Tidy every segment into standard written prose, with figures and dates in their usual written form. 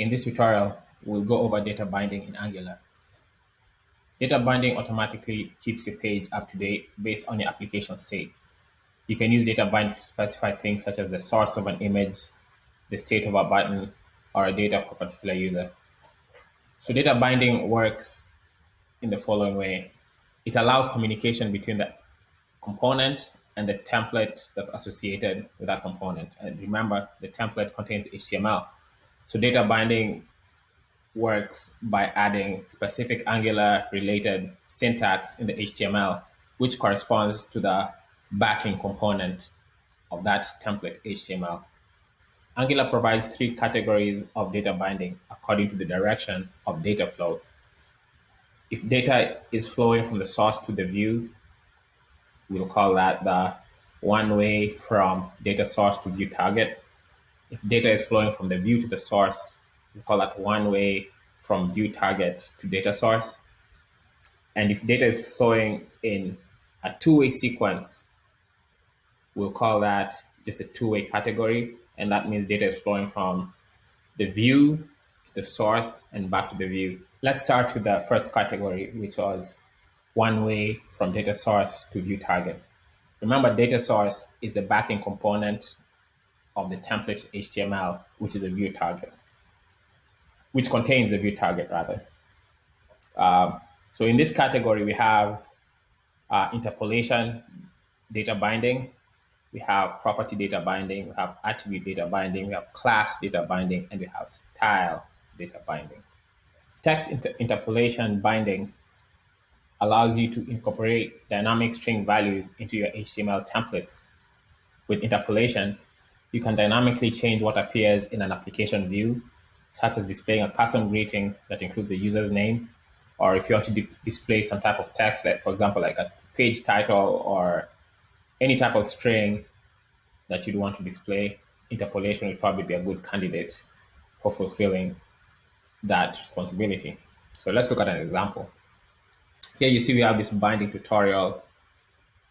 In this tutorial, we'll go over data binding in Angular. Data binding automatically keeps your page up to date based on your application state. You can use data binding to specify things such as the source of an image, the state of a button, or a data for a particular user. So data binding works in the following way. It allows communication between the component and the template that's associated with that component. And remember, the template contains HTML. So data binding works by adding specific Angular related syntax in the HTML, which corresponds to the backing component of that template HTML. Angular provides three categories of data binding according to the direction of data flow. If data is flowing from the source to the view, we'll call that the one way from data source to view target. If data is flowing from the view to the source, we call that one way from view target to data source. And if data is flowing in a two-way sequence, we'll call that just a two-way category. And that means data is flowing from the view to the source and back to the view. Let's start with the first category, which was one way from data source to view target. Remember, data source is the backing component of the template HTML, which is a view target, which contains a view target rather. So in this category, we have interpolation data binding, we have property data binding, we have attribute data binding, we have class data binding, and we have style data binding. Text interpolation binding allows you to incorporate dynamic string values into your HTML templates. With interpolation, you can dynamically change what appears in an application view, such as displaying a custom greeting that includes a user's name, or if you want to display some type of text, like for example, like a page title or any type of string that you'd want to display, interpolation would probably be a good candidate for fulfilling that responsibility. So let's look at an example. Here you see we have this binding tutorial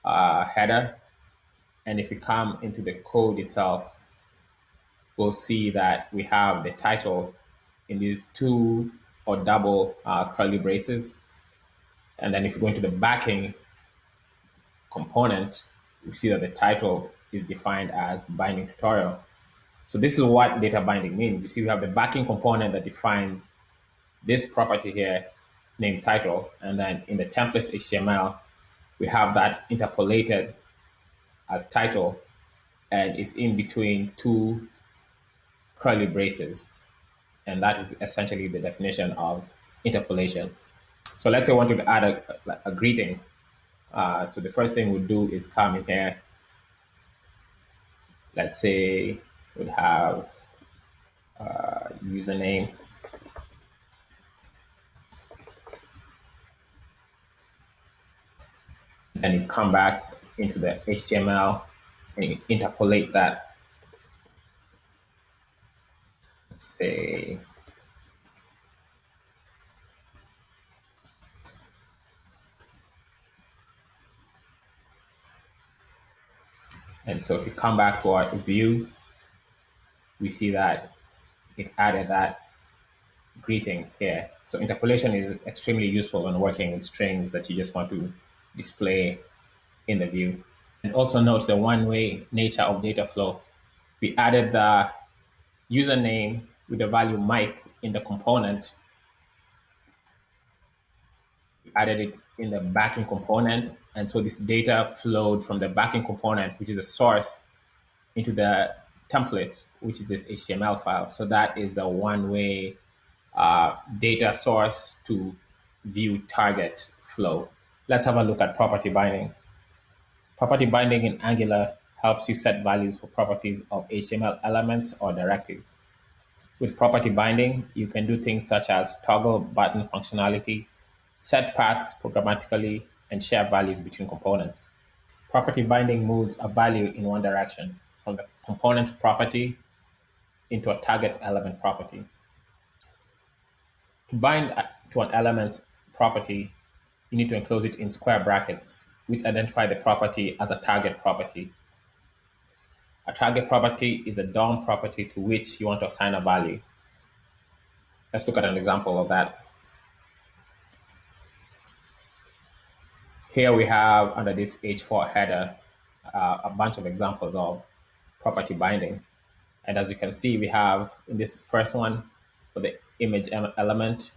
header. And if we come into the code itself, we'll see that we have the title in these two or double curly braces. And then if you go into the backing component, you see that the title is defined as binding tutorial. So this is what data binding means. You see, we have the backing component that defines this property here named title. And then in the template HTML, we have that interpolated as title, and it's in between two curly braces. And that is essentially the definition of interpolation. So let's say I wanted to add a greeting. So the first thing we'll do is come in here. Let's say we'd have username. Then you come back into the HTML and you interpolate that. Let's say and so if you come back to our view, we see that it added that greeting here. So interpolation is extremely useful when working with strings that you just want to display in the view. And also note the one-way nature of data flow. We added the username with the value Mike in the component. We added it in the backing component. And so this data flowed from the backing component, which is a source, into the template, which is this HTML file. So that is the one-way data source to view target flow. Let's have a look at property binding. Property binding in Angular helps you set values for properties of HTML elements or directives. With property binding, you can do things such as toggle button functionality, set paths programmatically, and share values between components. Property binding moves a value in one direction from the component's property into a target element property. To bind to an element's property, you need to enclose it in square brackets, which identify the property as a target property. A target property is a DOM property to which you want to assign a value. Let's look at an example of that. Here we have under this H4 header a bunch of examples of property binding. And as you can see, we have in this first one for the image element,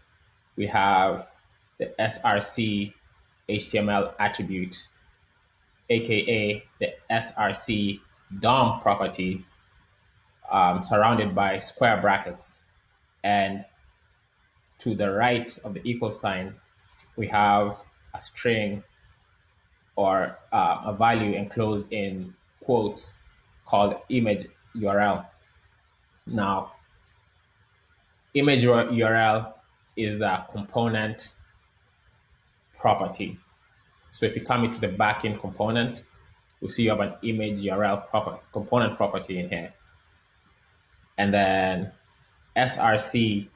we have the SRC HTML attribute, aka the SRC DOM property, surrounded by square brackets. And to the right of the equal sign, we have a string or a value enclosed in quotes called image URL. Now, image URL is a component property. So if you come into the backend component, you see you have an image URL component property in here. And then SRC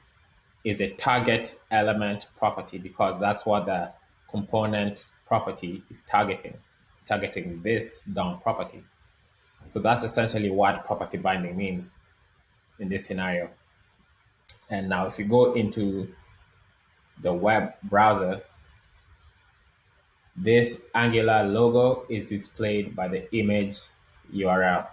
is a target element property because that's what the component property is targeting. It's targeting this DOM property. So that's essentially what property binding means in this scenario. And now if you go into the web browser, this Angular logo is displayed by the image URL.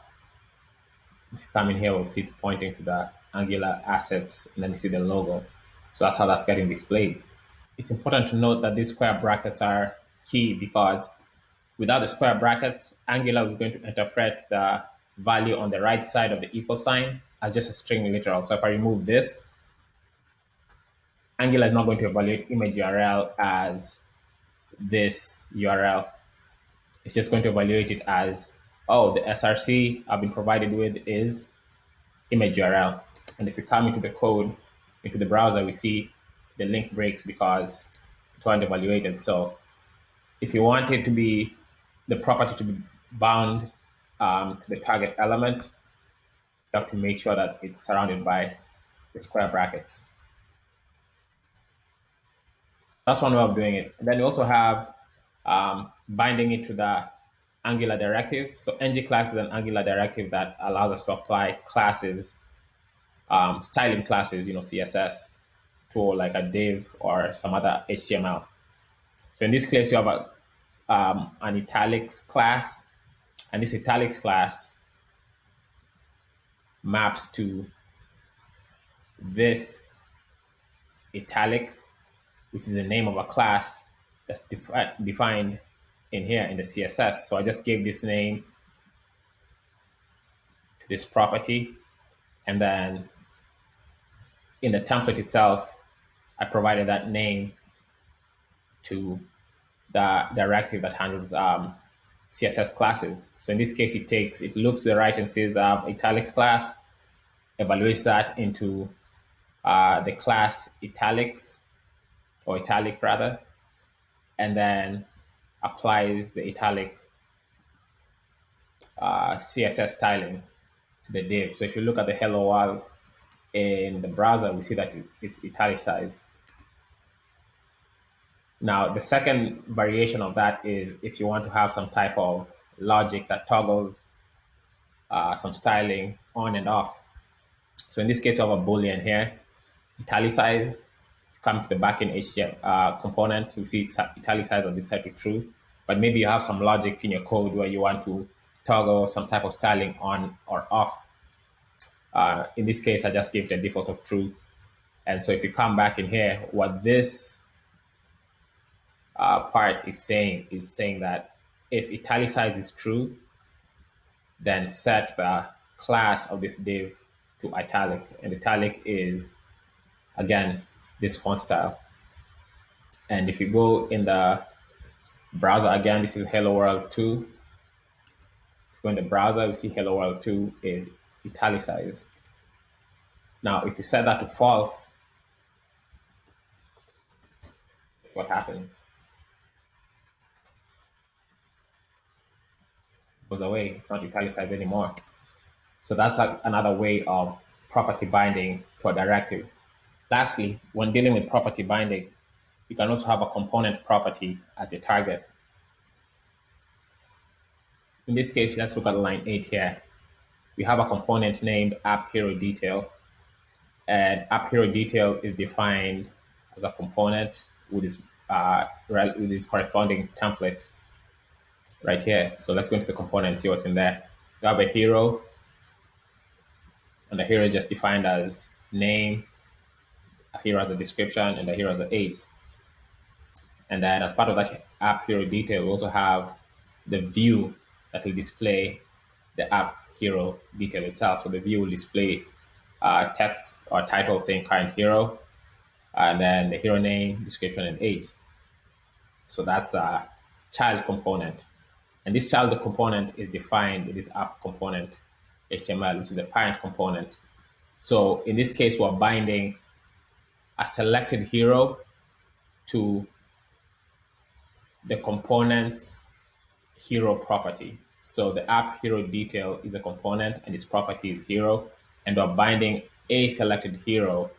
If you come in here, we'll see it's pointing to the Angular assets, and then you see the logo. So that's how that's getting displayed. It's important to note that these square brackets are key because without the square brackets, Angular is going to interpret the value on the right side of the equal sign as just a string literal. So if I remove this, Angular is not going to evaluate image URL as this URL. It's just going to evaluate it as, oh, the SRC I've been provided with is image URL. And if you come into the code, into the browser, we see the link breaks because it wasn't evaluated. So if you want it to be, the property to be bound to the target element, you have to make sure that it's surrounded by the square brackets. That's one way of doing it. And then you also have binding it to the Angular directive. So ng class is an Angular directive that allows us to apply classes, styling classes, CSS, to like a div or some other HTML. So in this case, you have an italics class, and this italics class maps to this italic, which is the name of a class that's defined in here in the CSS. So I just gave this name to this property, and then in the template itself, I provided that name to the directive that handles CSS classes. So in this case, it looks to the right and says italics class, evaluates that into the class italics, or italic rather, and then applies the italic CSS styling to the div. So if you look at the hello world in the browser, we see that it's italicized. Now, the second variation of that is if you want to have some type of logic that toggles some styling on and off. So in this case, you have a Boolean here, italicized. Come to the backend HTML component, you see it's italicized on this set to true. But maybe you have some logic in your code where you want to toggle some type of styling on or off. In this case, I just gave the default of true. And so if you come back in here, what this part is saying that if italicized is true, then set the class of this div to italic. And italic is, again, this font style. And if you go in the browser, again, this is Hello World 2. If you go in the browser, you see Hello World 2 is italicized. Now, if you set that to false, this is what happens. It goes away. It's not italicized anymore. So that's another way of property binding to a directive. Lastly, when dealing with property binding, you can also have a component property as a target. In this case, let's look at line 8 here. We have a component named app hero detail. And app hero detail is defined as a component with its corresponding template right here. So let's go into the component and see what's in there. You have a hero, and the hero is just defined as name, a hero as a description, and a hero as an age. And then as part of that app hero detail, we also have the view that will display the app hero detail itself. So the view will display text or title saying current hero, and then the hero name, description, and age. So that's a child component. And this child component is defined in this app component HTML, which is a parent component. So in this case, we're binding a selected hero to the component's hero property. So the app hero detail is a component and its property is hero. And we're binding a selected hero,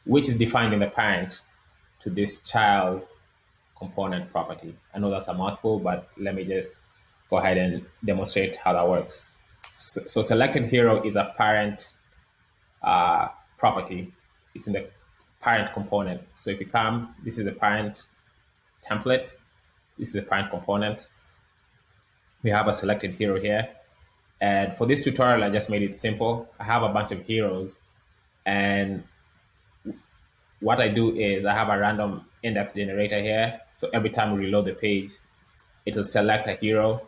which is defined in the parent, to this child component property. I know that's a mouthful, but let me just go ahead and demonstrate how that works. So selected hero is a parent property. It's in the parent component. So if you come, this is a parent template. This is a parent component. We have a selected hero here. And for this tutorial, I just made it simple. I have a bunch of heroes. And what I do is I have a random index generator here. So every time we reload the page, it'll select a hero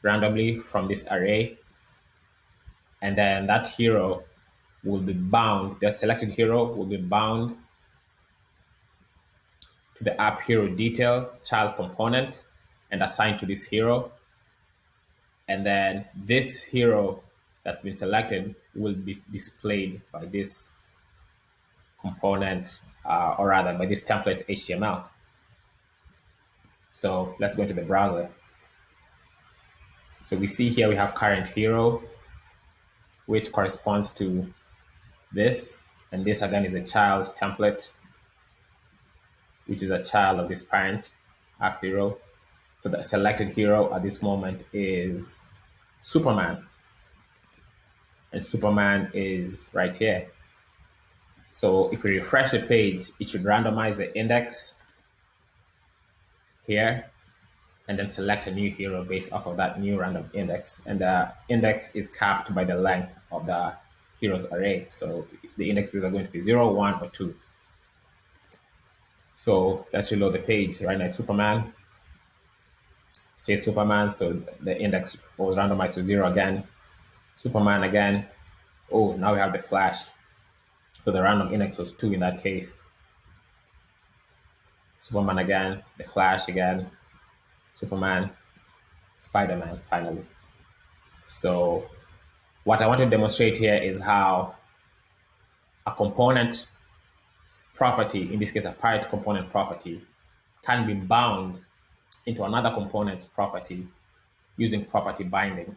randomly from this array. And then that hero will be bound, that selected hero will be bound to the app hero detail child component and assigned to this hero. And then this hero that's been selected will be displayed by this component, or rather by this template HTML. So let's go into the browser. So we see here we have current hero, which corresponds to this. And this again is a child template, which is a child of this parent app hero. So the selected hero at this moment is Superman. And Superman is right here. So if we refresh the page, it should randomize the index here and then select a new hero based off of that new random index. And the index is capped by the length of the heroes array. So the index is either going to be 0, 1, or 2. So let's reload the page. Right now it's Superman. Stay Superman. So the index was randomized to 0 again. Superman again. Oh, now we have the Flash. So the random index was 2 in that case. Superman again, the Flash again, Superman, Spider-Man finally. So what I want to demonstrate here is how a component property, in this case a parent component property, can be bound into another component's property using property binding,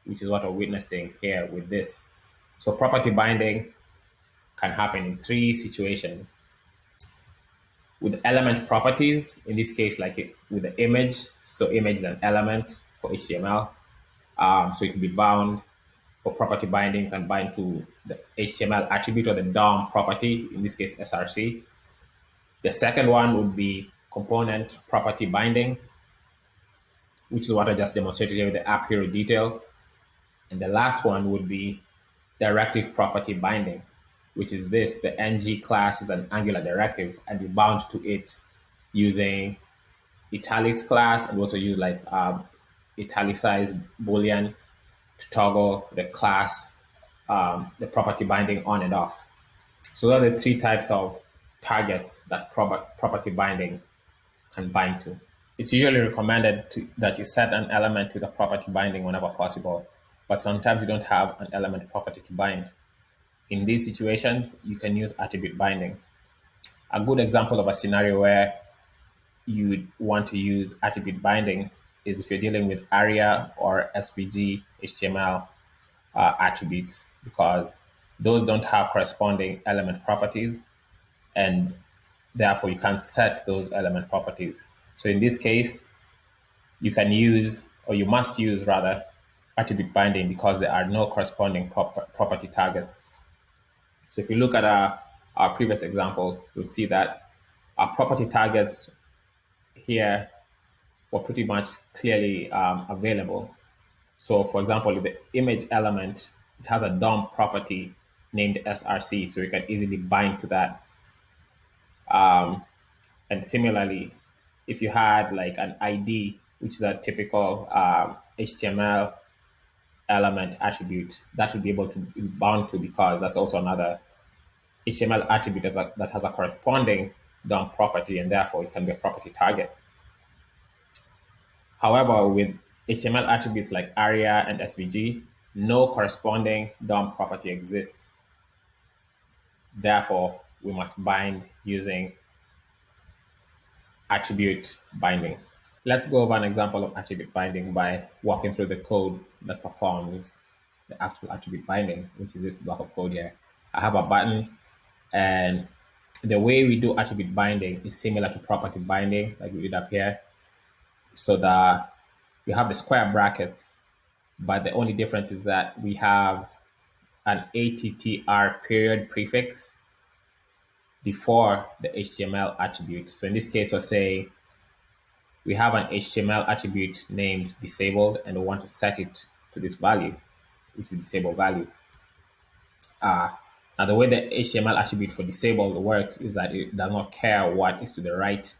which is what we're witnessing here with this. So property binding can happen in 3 situations. With element properties, in this case, like with the image, so image is an element for HTML. So it will be bound. For property binding, can bind to the HTML attribute or the DOM property, in this case, SRC. The second one would be component property binding, which is what I just demonstrated here with the app hero detail. And the last one would be directive property binding, which is this. The ng class is an Angular directive, and we bound to it using italics class, and we also use like italicized Boolean to toggle the class, the property binding on and off. So those are the 3 types of targets that property binding can bind to. It's usually recommended that you set an element with a property binding whenever possible, but sometimes you don't have an element property to bind. In these situations, you can use attribute binding. A good example of a scenario where you want to use attribute binding is if you're dealing with ARIA or SVG HTML attributes, because those don't have corresponding element properties, and therefore you can't set those element properties. So in this case, you can use, or you must use rather, attribute binding because there are no corresponding property targets. So if you look at our previous example, you'll see that our property targets here were pretty much clearly available. So for example, the image element, it has a DOM property named SRC, so you can easily bind to that. And similarly, if you had like an ID, which is a typical HTML element attribute, that would be able to be bound to, because that's also another HTML attribute that has a corresponding DOM property, and therefore it can be a property target. However, with HTML attributes like ARIA and SVG, no corresponding DOM property exists. Therefore, we must bind using attribute binding. Let's go over an example of attribute binding by walking through the code that performs the actual attribute binding, which is this block of code here. I have a button, and the way we do attribute binding is similar to property binding, like we did up here. So that we have the square brackets, but the only difference is that we have an ATTR period prefix before the HTML attribute. So in this case, we're saying we have an HTML attribute named disabled, and we want to set it to this value, which is disabled value. Now, the way the HTML attribute for disabled works is that it does not care what is to the right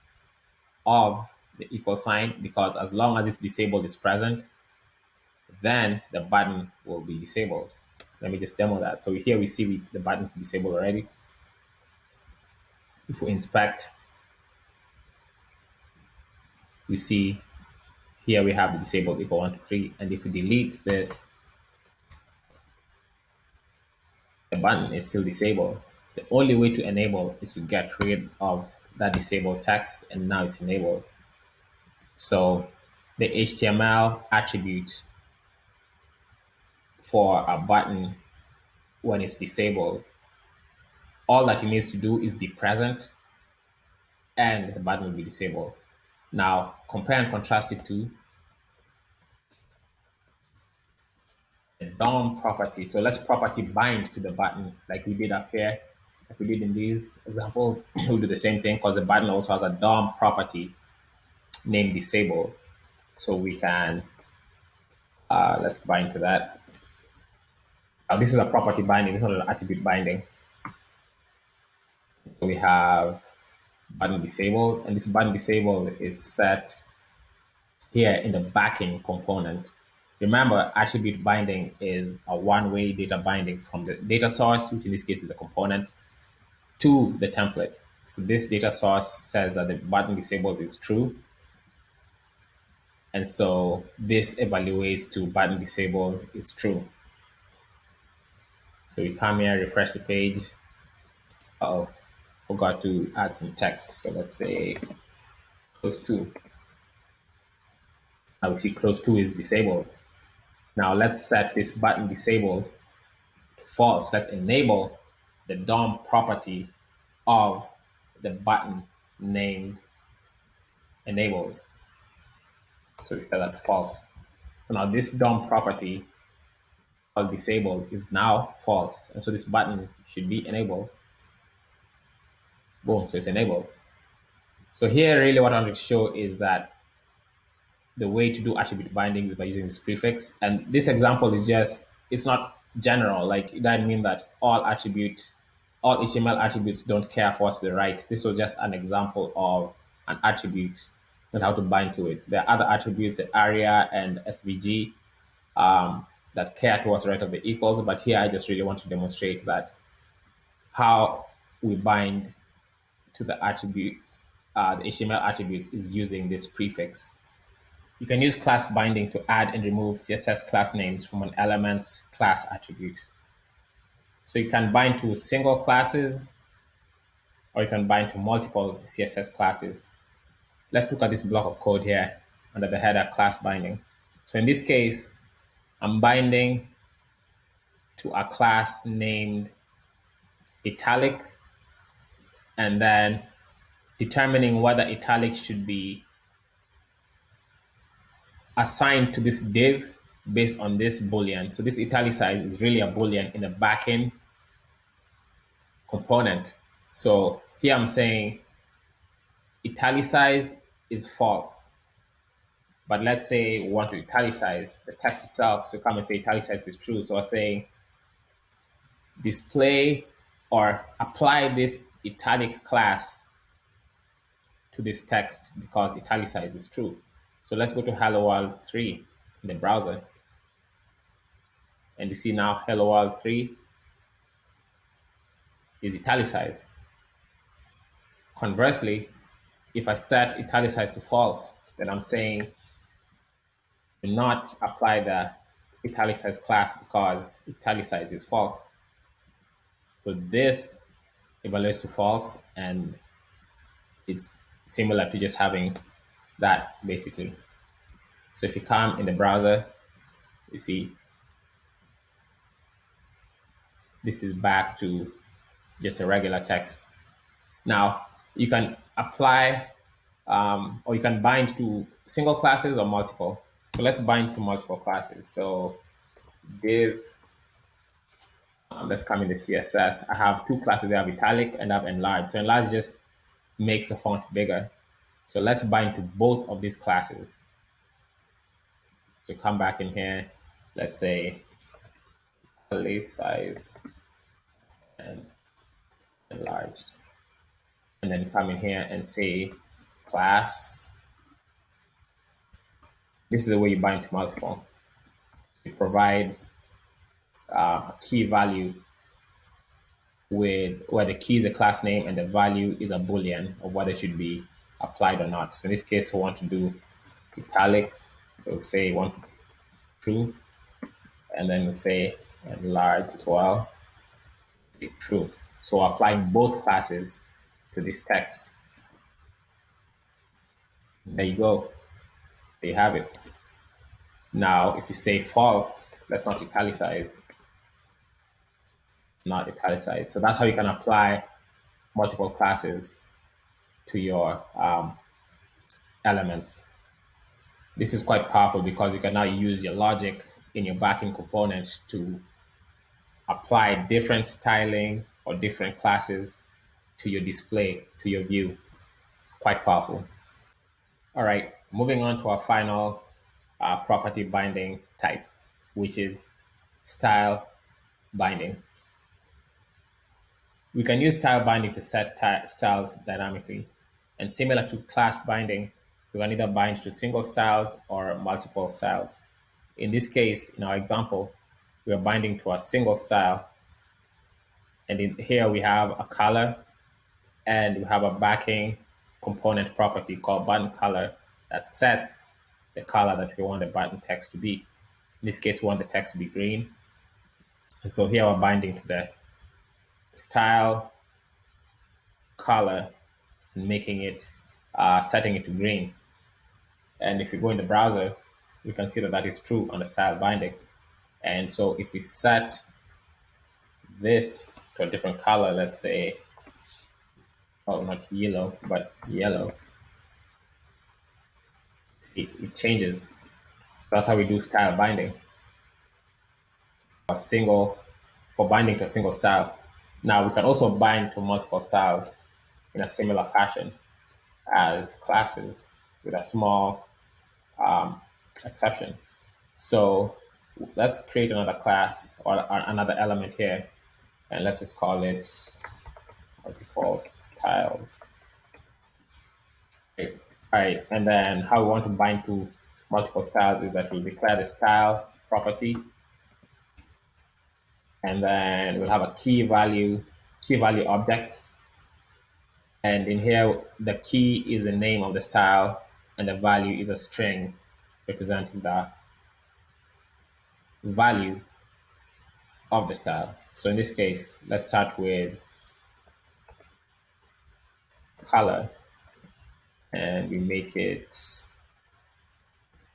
of the equal sign, because as long as this disabled is present, then the button will be disabled. Let me just demo that. So here we see the button is disabled already. If we inspect, we see here we have the disabled equal 1 to 3. And if we delete this, the button is still disabled. The only way to enable is to get rid of that disabled text, and now it's enabled. So the HTML attribute for a button when it's disabled, all that it needs to do is be present, and the button will be disabled. Now, compare and contrast it to the DOM property. So let's property bind to the button like we did up here. If we did in these examples, we'll do the same thing, because the button also has a DOM property named disable. So we can, let's bind to that. Now, this is a property binding, this is not an attribute binding. So we have button disabled, and this button disabled is set here in the backing component. Remember, attribute binding is a one-way data binding from the data source, which in this case is a component, to the template. So this data source says that the button disabled is true. And so this evaluates to button disabled is true. So we come here, refresh the page. Oh, forgot to add some text. So let's say close to. Now we see close to is disabled. Now let's set this button disabled to false. Let's enable the DOM property of the button named enabled. So we set that to false. So now this DOM property called disabled is now false. And so this button should be enabled. Boom, so it's enabled. So here really what I want to show is that the way to do attribute binding is by using this prefix. And this example is just, it's not general. Like, it doesn't mean that all HTML attributes don't care for what's to the right. This was just an example of an attribute and how to bind to it. There are other attributes, the ARIA and SVG, that care towards the right of the equals. But here I just really want to demonstrate that how we bind to the attributes, the HTML attributes, is using this prefix. You can use class binding to add and remove CSS class names from an element's class attribute. So you can bind to single classes, or you can bind to multiple CSS classes. Let's look at this block of code here under the header class binding. So in this case, I'm binding to a class named italic, and then determining whether italic should be assigned to this div based on this boolean. So this italicized is really a boolean in the backend component. So here I'm saying italicize is false. But let's say we want to italicize the text itself. So come and say italicize is true. So I'm saying display or apply this italic class to this text because italicize is true. So let's go to Hello World 3 in the browser. And you see now Hello World 3 is italicized. Conversely, if I set italicized to false, then I'm saying do not apply the italicized class because italicized is false. So this evaluates to false, and it's similar to just having that basically. So if you come in the browser, you see this is back to just a regular text. Now you can apply or you can bind to single classes or multiple. So let's bind to multiple classes. So div, let's come in the CSS. I have two classes. I have italic and I have enlarge. So enlarge just makes the font bigger. So let's bind to both of these classes. So come back in here. Let's say late size and enlarged. And then come in here and say class. This is the way you bind to multiple. You provide a key value with where the key is a class name and the value is a boolean of whether it should be applied or not. So in this case, we want to do italic. So we'll say one true, and then we'll say large as well, true. So we're applying both classes to this text. There you go. There you have it. Now, if you say false, that's not italicized. It's not italicized. So that's how you can apply multiple classes to your elements. This is quite powerful because you can now use your logic in your backing components to apply different styling or different classes to your display, to your view. Quite powerful. All right, moving on to our final property binding type, which is style binding. We can use style binding to set styles dynamically. And similar to class binding, we can either bind to single styles or multiple styles. In this case, in our example, we are binding to a single style. And in here we have a color and we have a backing component property called button color that sets the color that we want the button text to be. In this case, we want the text to be green. And so here we're binding to the style color and making it, setting it to green. And if you go in the browser, we can see that that is true on the style binding. And so if we set this to a different color, let's say, oh, not yellow, but yellow, it changes. So that's how we do style binding. For binding to a single style. Now we can also bind to multiple styles in a similar fashion as classes with a small exception. So let's create another class or another element here, and let's just call it multiple styles. Okay. All right, and then how we want to bind to multiple styles is that we'll declare the style property, and then we'll have a key value object. And in here, the key is the name of the style, and the value is a string representing the value of the style. So in this case, let's start with color, and we make it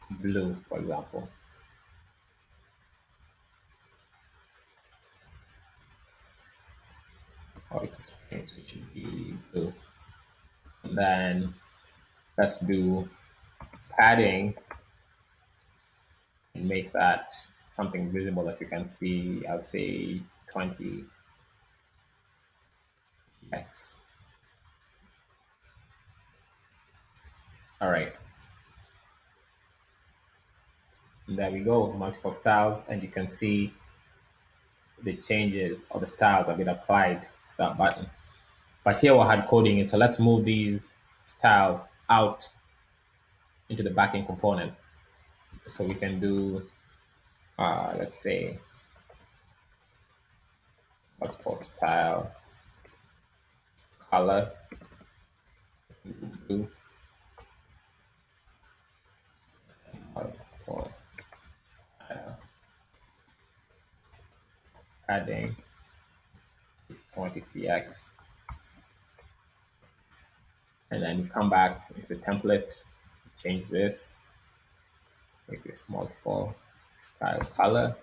blue, for example. Or it's a string, so it should be blue. And then let's do padding and make that something visible that you can see. I'll say 20. X. All right. And there we go, multiple styles, and you can see the changes or the styles have been applied to that button. But here we're hard coding it, so let's move these styles out into the backing component. So we can do, let's say, multiple style, color, blue, multiple style, padding, 20px, and then you come back into the template, change this, make this multiple style color,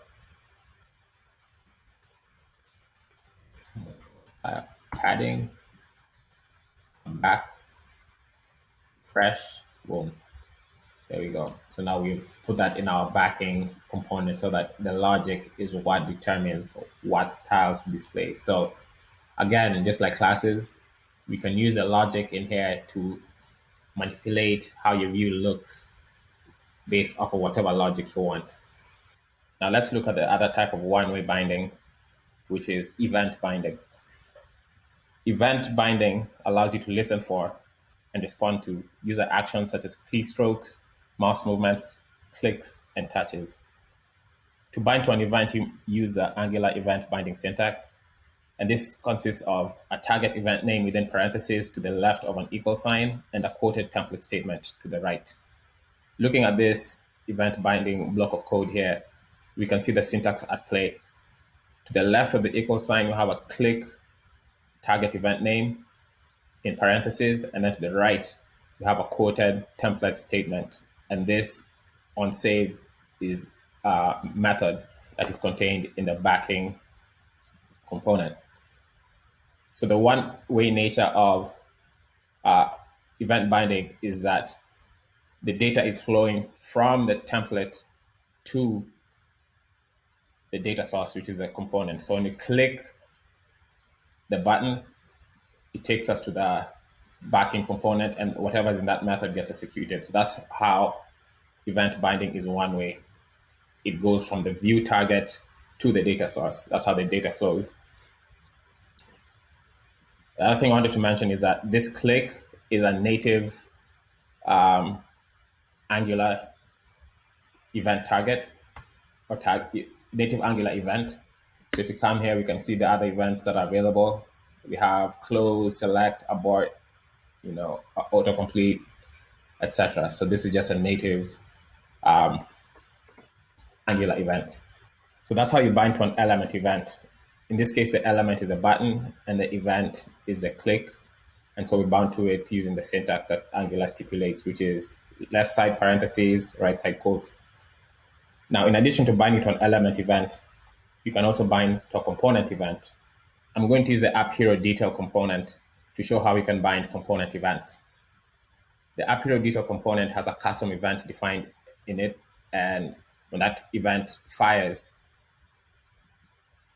style padding, come back, fresh, boom. There we go. So now we've put that in our backing component so that the logic is what determines what styles to display. So again, just like classes, we can use the logic in here to manipulate how your view looks based off of whatever logic you want. Now let's look at the other type of one-way binding, which is event binding. Event binding allows you to listen for and respond to user actions such as keystrokes, mouse movements, clicks, and touches. To bind to an event, you use the Angular event binding syntax. And this consists of a target event name within parentheses to the left of an equal sign and a quoted template statement to the right. Looking at this event binding block of code here, we can see the syntax at play. To the left of the equal sign, we have a click target event name in parentheses, and then to the right, we have a quoted template statement. And this on save is a method that is contained in the backing component. So the one-way nature of event binding is that the data is flowing from the template to the data source, which is a component. So when you click the button, it takes us to the backing component, and whatever's in that method gets executed. So that's how event binding is one way. It goes from the view target to the data source. That's how the data flows. The other thing I wanted to mention is that this click is a native Angular event target or native Angular event. So if you come here, we can see the other events that are available. We have close, select, abort, autocomplete, etc. So this is just a native Angular event. So that's how you bind to an element event. In this case, the element is a button and the event is a click. And so we bound to it using the syntax that Angular stipulates, which is left side parentheses, right side quotes. Now, in addition to binding to an element event, you can also bind to a component event. I'm going to use the app hero detail component to show how we can bind component events. The app hero detail component has a custom event defined in it, and when that event fires,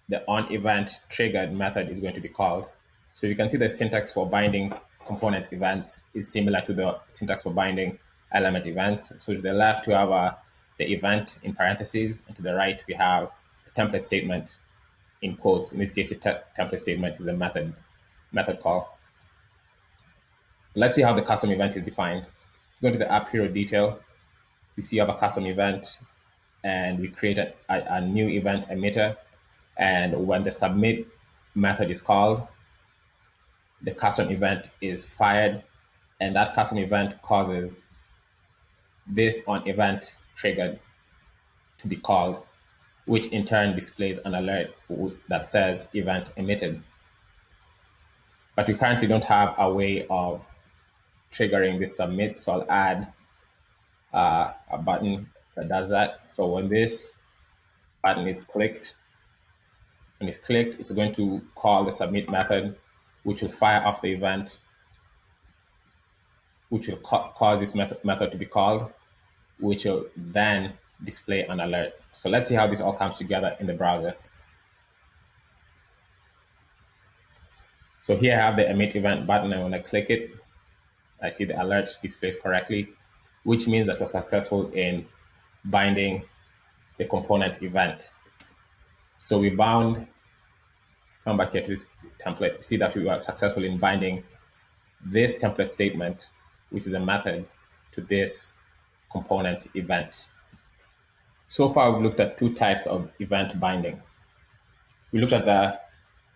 the on event triggered method is going to be called. So you can see the syntax for binding component events is similar to the syntax for binding element events. So to the left, we have the event in parentheses, and to the right, we have the template statement in quotes. In this case, the template statement is a method call. Let's see how the custom event is defined. If you go to the app hero detail, we see you have a custom event, and we create a new event emitter. And when the submit method is called, the custom event is fired, and that custom event causes this on event triggered to be called, which in turn displays an alert that says event emitted. But we currently don't have a way of triggering this submit, so I'll add a button that does that. So when this button is clicked, when it's clicked, it's going to call the submit method, which will fire off the event, which will cause this method to be called, which will then display an alert. So let's see how this all comes together in the browser. So here I have the emit event button, and when I click it, I see the alert displays correctly, which means that we're successful in binding the component event. So we bound, come back here to this template, we see that we were successful in binding this template statement, which is a method, to this component event. So far, we've looked at two types of event binding. We looked at the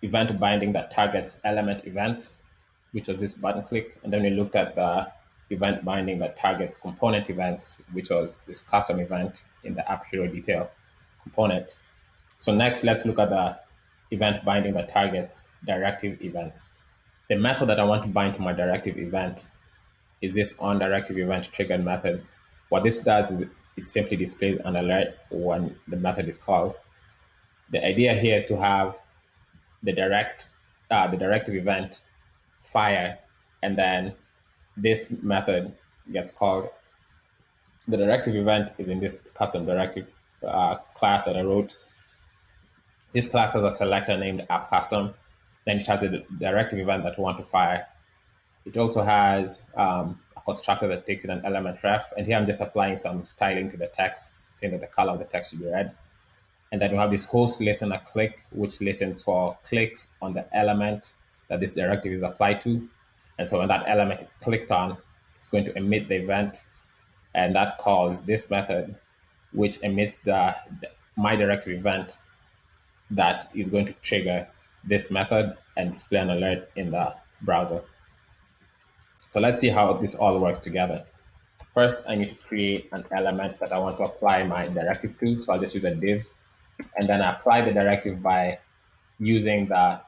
event binding that targets element events, which was this button click, and then we looked at the event binding that targets component events, which was this custom event in the app hero detail component. So next, let's look at the event binding that targets directive events. The method that I want to bind to my directive event is this onDirective event triggered method. What this does is it simply displays an alert when the method is called. The idea here is to have the directive event fire, and then this method gets called. The directive event is in this custom directive class that I wrote. This class has a selector named app custom. Then it has the directive event that we want to fire. It also has a constructor that takes in an element ref. And here I'm just applying some styling to the text, saying that the color of the text should be red. And then we have this host listener click, which listens for clicks on the element that this directive is applied to. And so when that element is clicked on, it's going to emit the event. And that calls this method, which emits the my directive event that is going to trigger this method and display an alert in the browser. So let's see how this all works together. First, I need to create an element that I want to apply my directive to. So I'll just use a div, and then I apply the directive by using the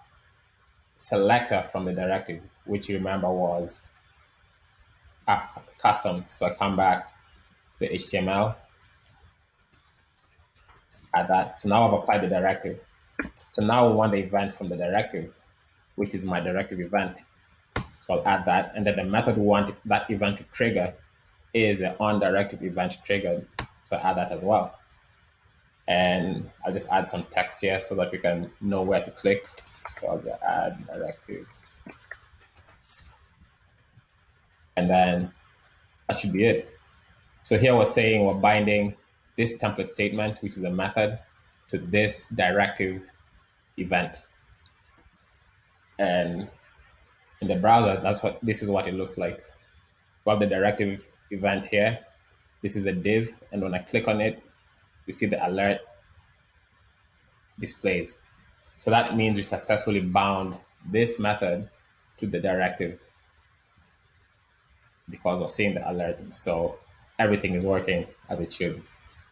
selector from the directive, which you remember was app custom. So I come back to the HTML, add that. So now I've applied the directive. So now we want the event from the directive, which is my directive event. So I'll add that. And then the method we want that event to trigger is the onDirective event triggered. So I add that as well. And I'll just add some text here so that we can know where to click. So I'll just add directive. And then that should be it. So here we're saying we're binding this template statement, which is a method, to this directive event. And in the browser, this is what it looks like. We have the directive event here. This is a div, and when I click on it, you see the alert displays. So that means we successfully bound this method to the directive because we're seeing the alert. So everything is working as it should.